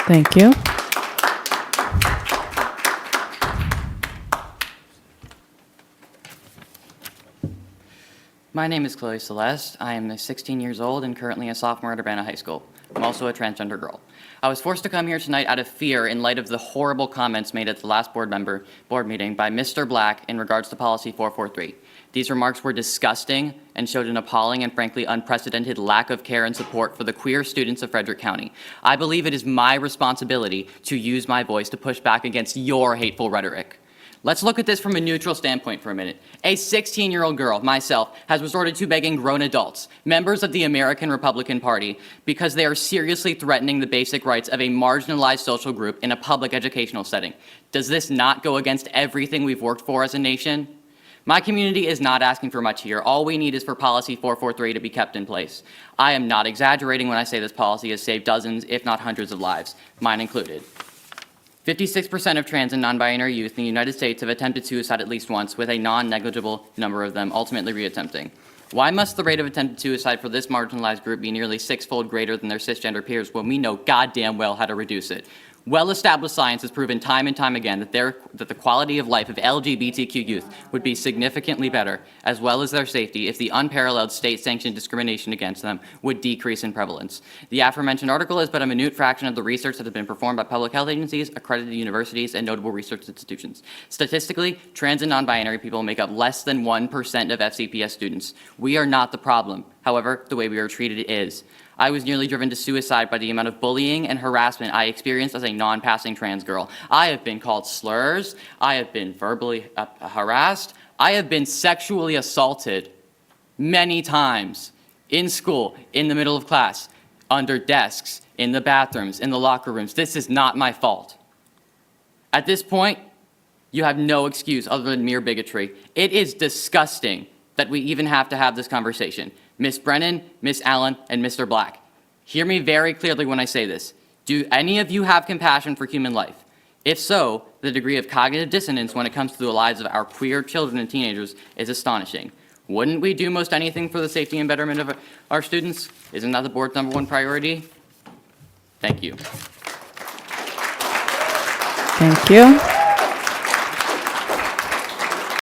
Thank you. My name is Chloe Celeste. I am 16 years old and currently a sophomore at Urbana High School. I'm also a transgender girl. I was forced to come here tonight out of fear in light of the horrible comments made at the last board meeting by Mr. Black in regards to policy 443. These remarks were disgusting and showed an appalling and frankly unprecedented lack of care and support for the queer students of Frederick County. I believe it is my responsibility to use my voice to push back against your hateful rhetoric. Let's look at this from a neutral standpoint for a minute. A 16-year-old girl, myself, has resorted to begging grown adults, members of the American Republican Party, because they are seriously threatening the basic rights of a marginalized social group in a public educational setting. Does this not go against everything we've worked for as a nation? My community is not asking for much here. All we need is for policy 443 to be kept in place. I am not exaggerating when I say this policy has saved dozens, if not hundreds of lives, mine included. 56% of trans and non-binary youth in the United States have attempted suicide at least once, with a non-negligible number of them ultimately reattempting. Why must the rate of attempted suicide for this marginalized group be nearly six-fold greater than their cisgender peers when we know goddamn well how to reduce it? Well-established science has proven time and time again that the quality of life of LGBTQ youth would be significantly better, as well as their safety, if the unparalleled state-sanctioned discrimination against them would decrease in prevalence. The aforementioned article is but a minute fraction of the research that has been performed by public health agencies, accredited universities, and notable research institutions. Statistically, trans and non-binary people make up less than 1% of FCPS students. We are not the problem. However, the way we are treated is. I was nearly driven to suicide by the amount of bullying and harassment I experienced as a non-passing trans girl. I have been called slurs. I have been verbally harassed. I have been sexually assaulted many times in school, in the middle of class, under desks, in the bathrooms, in the locker rooms. This is not my fault. At this point, you have no excuse other than mere bigotry. It is disgusting that we even have to have this conversation. Ms. Brennan, Ms. Allen, and Mr. Black, hear me very clearly when I say this. Do any of you have compassion for human life? If so, the degree of cognitive dissonance when it comes to the lives of our queer children and teenagers is astonishing. Wouldn't we do most anything for the safety and betterment of our students? Isn't that the board's #1 priority? Thank you. Thank you.